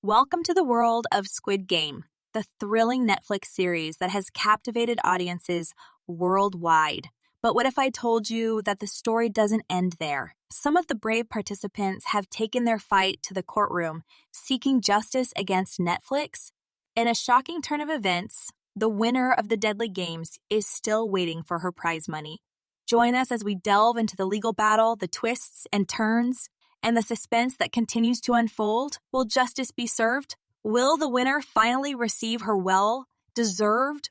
Welcome to the world of Squid Game, the thrilling Netflix series that has captivated audiences worldwide. But what if I told you that the story doesn't end there? Some of the brave participants have taken their fight to the courtroom, seeking justice against Netflix. In a shocking turn of events, the winner of the deadly games is still waiting for her prize money. Join us as we delve into the legal battle, the twists and turns, and the suspense that continues to unfold. Will justice be served? Will the winner finally receive her well-deserved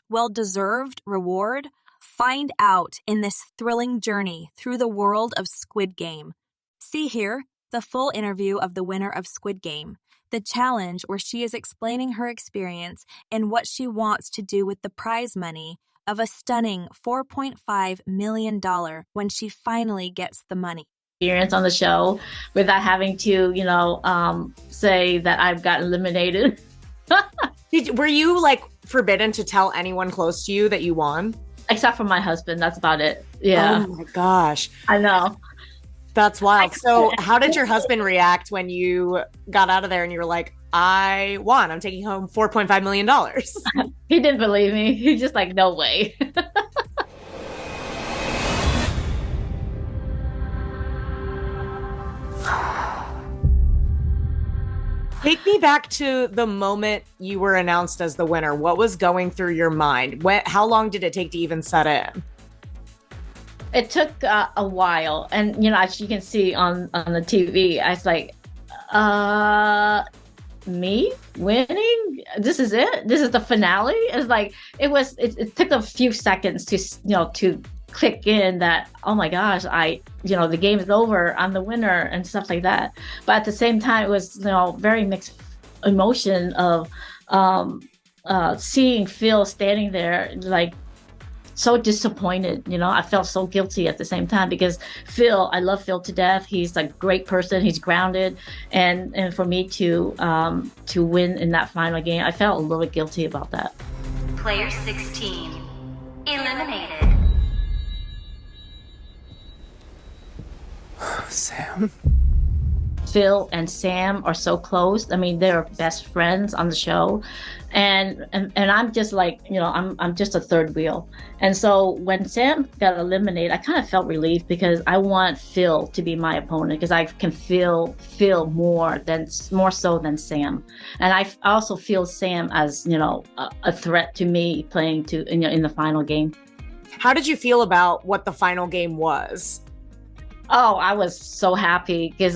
reward? Find out in this thrilling journey through the world of Squid Game. See here the full interview of the winner of Squid Game, the challenge where she is explaining her experience and what she wants to do with the prize money of a stunning $4.5 million when she finally gets the money. Experience on the show without having to, say that I've got eliminated. Were you forbidden to tell anyone close to you that you won? Except for my husband. That's about it. Yeah. Oh my gosh. I know. That's wild. So how did your husband react when you got out of there and you were like, I won. I'm taking home $4.5 million. He didn't believe me. He's just like, no way. Take me back to the moment you were announced as the winner. What was going through your mind? How long did it take to even set in? It took a while. And, as you can see on the TV, I was like, me winning? This is it? This is the finale? It's like, it took a few seconds to click in that, oh my gosh, the game is over, I'm the winner and stuff like that. But at the same time, it was, very mixed emotion of seeing Phil standing there, like so disappointed. I felt so guilty at the same time because I love Phil to death. He's a great person. He's grounded. And for me to win in that final game, I felt a little guilty about that. Player 16 eliminated. Sam? Phil and Sam are so close. I mean, they're best friends on the show. And I'm just like, I'm just a third wheel. And so when Sam got eliminated, I kind of felt relieved because I want Phil to be my opponent because I can feel more so than Sam. And I also feel Sam as, a threat to me playing in the final game. How did you feel about what the final game was? Oh, I was so happy because,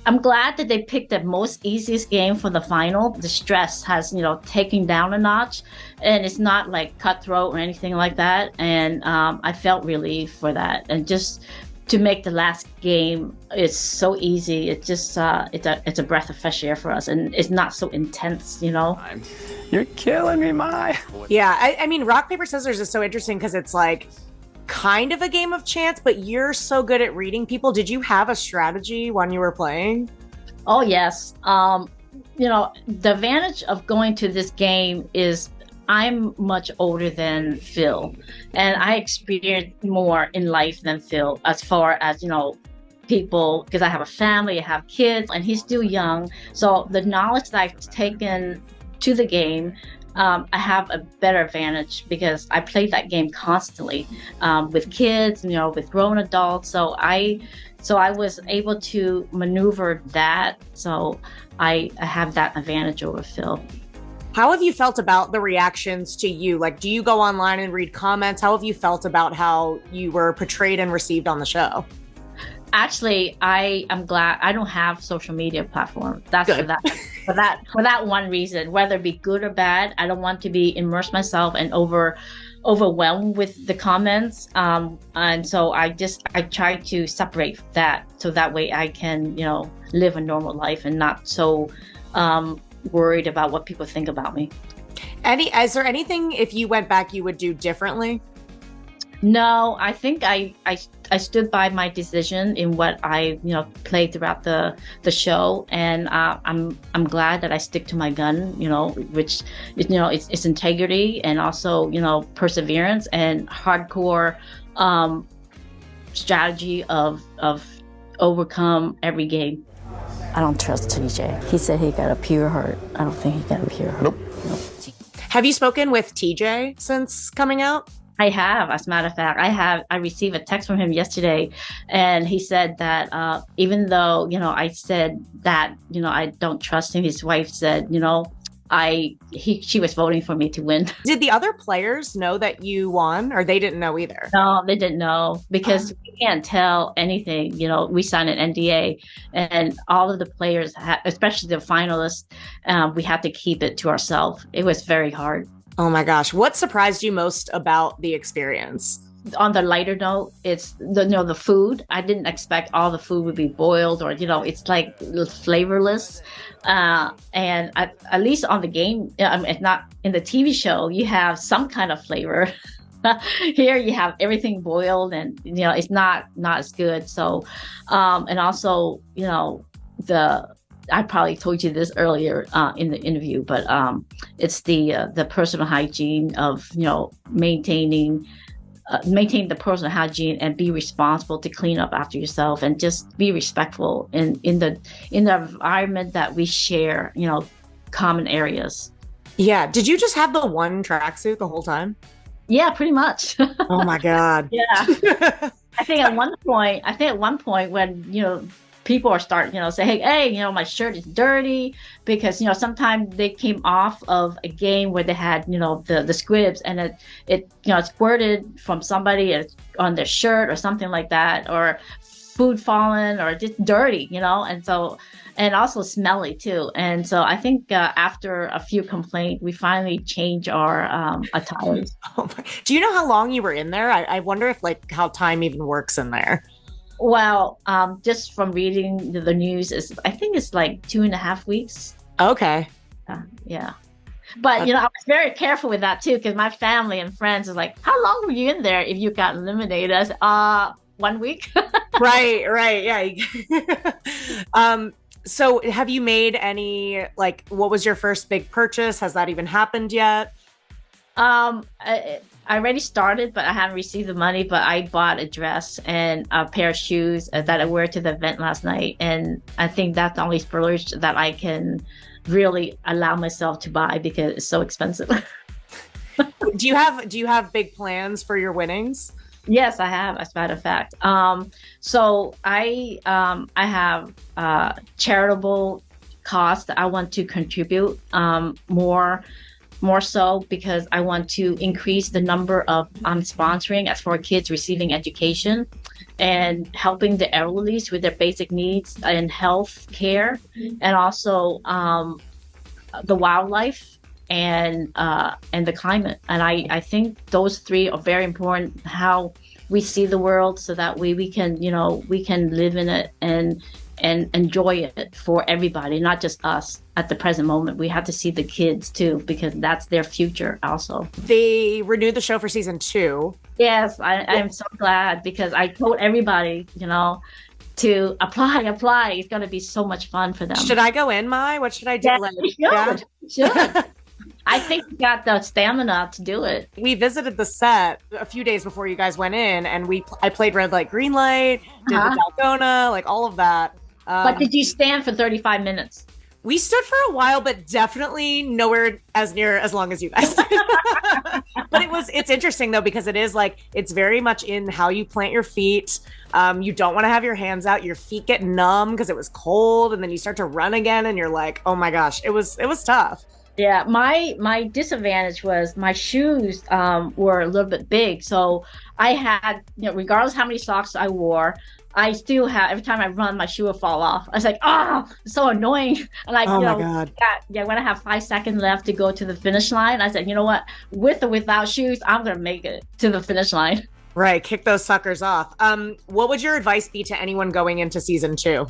I'm glad that they picked the most easiest game for the final. The stress has, taken down a notch and it's not like cutthroat or anything like that. And I felt relieved for that. And just to make the last game, it's so easy. It just, it's a breath of fresh air for us. And it's not so intense, You're killing me, Mai. Yeah, I mean, rock, paper, scissors is so interesting because it's like, kind of a game of chance, but you're so good at reading people. Did you have a strategy when you were playing? Oh, yes. The advantage of going to this game is I'm much older than Phil, and I experienced more in life than Phil as far as, people, because I have a family, I have kids, and he's still young. So the knowledge that I've taken to the game, I have a better advantage because I played that game constantly with kids, with grown adults. So I was able to maneuver that. So I have that advantage over Phil. How have you felt about the reactions to you? Like, do you go online and read comments? How have you felt about how you were portrayed and received on the show? Actually, I am glad I don't have social media platform. That's good. for that one reason. Whether it be good or bad, I don't want to be immerse myself and overwhelmed with the comments. And so I try to separate that so that way I can live a normal life and not so worried about what people think about me. Is there anything if you went back you would do differently? No, I think I stood by my decision in what I played throughout the show, and I'm glad that I stick to my gun, which it's integrity and also perseverance and hardcore strategy of overcome every game. I don't trust TJ. He said he got a pure heart. I don't think he got a pure heart. Nope. Have you spoken with TJ since coming out? I have, as a matter of fact, I received a text from him yesterday, and he said that even though, I said that, I don't trust him, his wife said, she was voting for me to win. Did the other players know that you won, or they didn't know either? No, they didn't know because we can't tell anything. We signed an NDA, and all of the players, especially the finalists, we had to keep it to ourselves. It was very hard. Oh my gosh. What surprised you most about the experience? On the lighter note, it's the food. I didn't expect all the food would be boiled or, it's like flavorless. And at least on the game, it's not in the TV show, you have some kind of flavor. Here you have everything boiled and, it's not as good. So, and also, I probably told you this earlier in the interview, but it's the personal hygiene of maintain the personal hygiene and be responsible to clean up after yourself and just be respectful in the environment that we share, common areas. Yeah. Did you just have the one tracksuit the whole time? Yeah, pretty much. Oh my God. Yeah. I think at one point when, people are starting, say, hey, my shirt is dirty because, sometimes they came off of a game where they had, the squibs and it squirted from somebody on their shirt or something like that, or food fallen or just dirty, and so, and also smelly too. And so I think after a few complaints, we finally changed our attires. Do you know how long you were in there? I wonder if how time even works in there. Well, just from reading the news, I think it's like 2.5 weeks. Okay. Yeah. But, I was very careful with that too, because my family and friends are like, how long were you in there if you got eliminated? I said, 1 week. Right. Yeah. So have you made any, what was your first big purchase? Has that even happened yet? I already started, but I haven't received the money, but I bought a dress and a pair of shoes that I wore to the event last night. And I think that's the only splurge that I can really allow myself to buy because it's so expensive. Do you have big plans for your winnings? Yes, I have, as a matter of fact. So I have charitable costs that I want to contribute more so because I want to increase the number of sponsoring as for kids receiving education and helping the elderly with their basic needs and health care, and also the wildlife and the climate. And I think those three are very important, how we see the world, so that way we can live in it and enjoy it for everybody, not just us at the present moment. We have to see the kids too, because that's their future also. They renewed the show for season 2. Yes, I'm so glad because I told everybody, to apply. It's going to be so much fun for them. Should I go in, Mai? What should I do? Should. I think you got the stamina to do it. We visited the set a few days before you guys went in, and I played red light, green light, did the Dalgona, all of that. But did you stand for 35 minutes? We stood for a while, but definitely nowhere near as long as you guys. But it's interesting though, because it is it's very much in how you plant your feet. You don't want to have your hands out. Your feet get numb because it was cold, and then you start to run again, and you're like, oh my gosh, it was tough. Yeah, my disadvantage was my shoes were a little bit big, so I had, regardless how many socks I wore, I still have, every time I run, my shoe will fall off. I was like, it's so annoying. And oh my God. When I have 5 seconds left to go to the finish line, I said, you know what? With or without shoes, I'm going to make it to the finish line. Right. Kick those suckers off. What would your advice be to anyone going into season 2?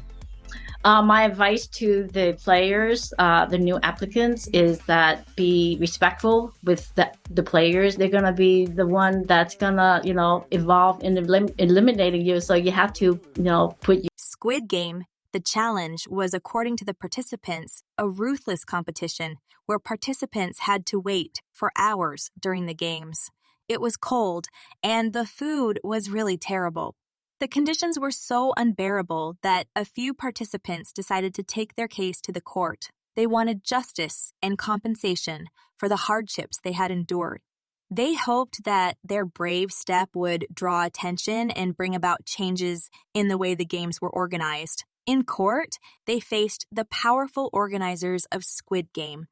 My advice to the players, the new applicants, is that be respectful with the players. They're going to be the one that's going to, evolve in eliminating you. So you have to, put you. Squid Game, the challenge, was, according to the participants, a ruthless competition where participants had to wait for hours during the games. It was cold, and the food was really terrible. The conditions were so unbearable that a few participants decided to take their case to the court. They wanted justice and compensation for the hardships they had endured. They hoped that their brave step would draw attention and bring about changes in the way the games were organized. In court, they faced the powerful organizers of Squid Game.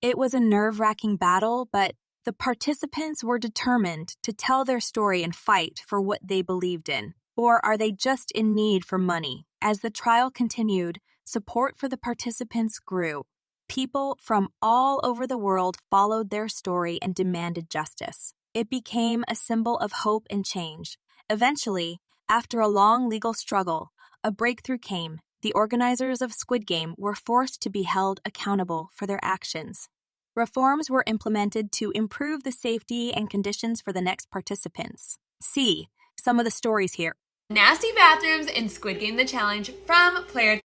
It was a nerve-wracking battle, but the participants were determined to tell their story and fight for what they believed in. Or are they just in need for money? As the trial continued, support for the participants grew. People from all over the world followed their story and demanded justice. It became a symbol of hope and change. Eventually, after a long legal struggle, a breakthrough came. The organizers of Squid Game were forced to be held accountable for their actions. Reforms were implemented to improve the safety and conditions for the next participants. See some of the stories here. Nasty bathrooms in Squid Game The Challenge from player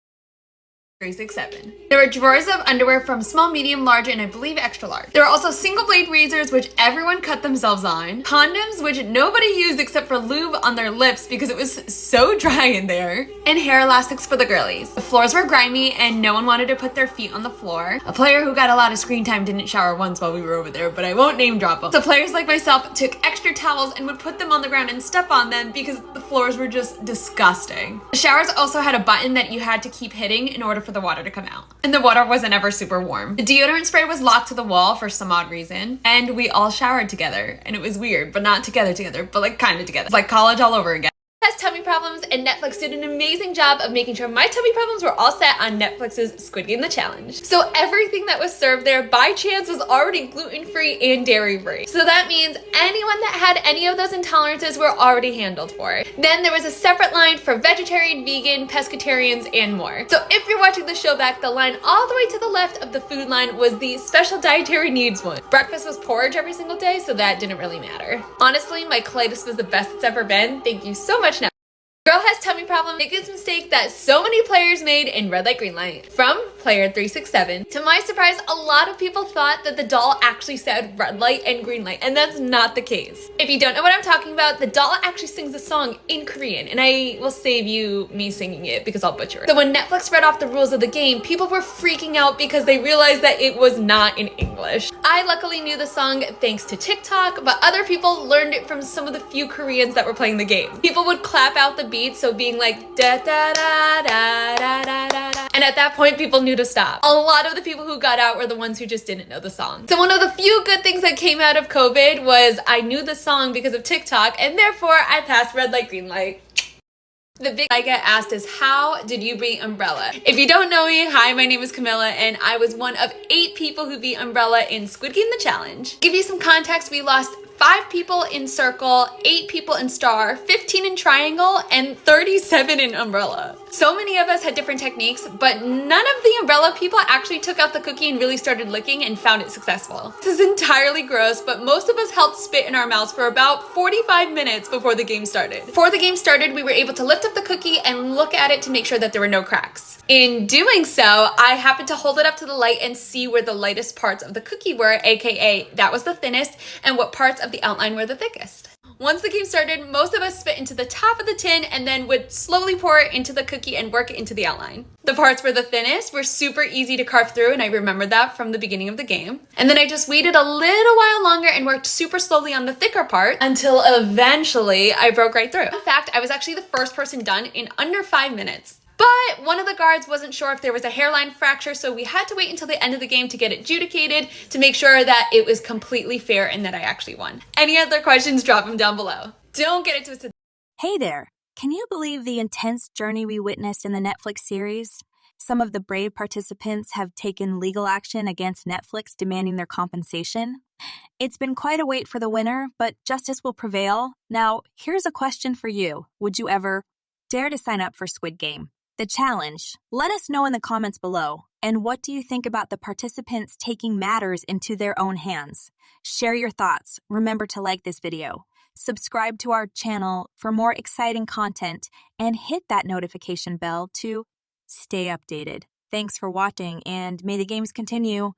367. There were drawers of underwear from small, medium, large, and I believe extra large. There were also single blade razors, which everyone cut themselves on. Condoms, which nobody used except for lube on their lips because it was so dry in there. And hair elastics for the girlies. The floors were grimy and no one wanted to put their feet on the floor. A player who got a lot of screen time didn't shower once while we were over there, but I won't name drop them. So players like myself took extra towels and would put them on the ground and step on them because the floors were just disgusting. The showers also had a button that you had to keep hitting in order for the water to come out. And the water wasn't ever super warm. The deodorant spray was locked to the wall for some odd reason. And we all showered together. And it was weird, but not together, but like kind of together. It's like college all over again. Has tummy problems, and Netflix did an amazing job of making sure my tummy problems were all set on Netflix's Squid Game The Challenge. So everything that was served there by chance was already gluten-free and dairy-free. So that means anyone that had any of those intolerances were already handled for. Then there was a separate line for vegetarian, vegan, pescatarians, and more. So if you're watching the show back, the line all the way to the left of the food line was the special dietary needs one. Breakfast was porridge every single day, so that didn't really matter. Honestly, my colitis was the best it's ever been. Thank you so much, Netflix. Girl has tummy problem, biggest mistake that so many players made in Red Light Green Light. From player 367. To my surprise, a lot of people thought that the doll actually said red light and green light, and that's not the case. If you don't know what I'm talking about, the doll actually sings a song in Korean, and I will save you me singing it because I'll butcher it. So when Netflix read off the rules of the game, people were freaking out because they realized that it was not in English. I luckily knew the song thanks to TikTok, but other people learned it from some of the few Koreans that were playing the game. People would clap out the beats, so being like da da da da da da da da, and at that point people knew to stop. A lot of the people who got out were the ones who just didn't know the song. So one of the few good things that came out of COVID was I knew the song because of TikTok, and therefore I passed red light, green light. The big I get asked is, how did you beat Umbrella? If you don't know me, hi, my name is Camilla, and I was one of 8 people who beat Umbrella in Squid Game The Challenge. Give you some context, we lost 5 people in circle, 8 people in star, 15 in triangle, and 37 in umbrella. So many of us had different techniques, but none of the umbrella people actually took out the cookie and really started licking and found it successful. This is entirely gross, but most of us held spit in our mouths for about 45 minutes before the game started. Before the game started, we were able to lift up the cookie and look at it to make sure that there were no cracks. In doing so, I happened to hold it up to the light and see where the lightest parts of the cookie were, aka that was the thinnest, and what parts of the outline were the thickest. Once the game started, most of us spit into the top of the tin and then would slowly pour it into the cookie and work it into the outline. The parts where the thinnest were super easy to carve through, and I remembered that from the beginning of the game. And then I just waited a little while longer and worked super slowly on the thicker part until eventually I broke right through. In fact, I was actually the first person done in under 5 minutes. But one of the guards wasn't sure if there was a hairline fracture, so we had to wait until the end of the game to get it adjudicated to make sure that it was completely fair and that I actually won. Any other questions, drop them down below. Don't get it twisted. Hey there! Can you believe the intense journey we witnessed in the Netflix series? Some of the brave participants have taken legal action against Netflix demanding their compensation. It's been quite a wait for the winner, but justice will prevail. Now, here's a question for you. Would you ever dare to sign up for Squid Game? The challenge. Let us know in the comments below. And what do you think about the participants taking matters into their own hands? Share your thoughts. Remember to like this video. Subscribe to our channel for more exciting content and hit that notification bell to stay updated. Thanks for watching, and may the games continue.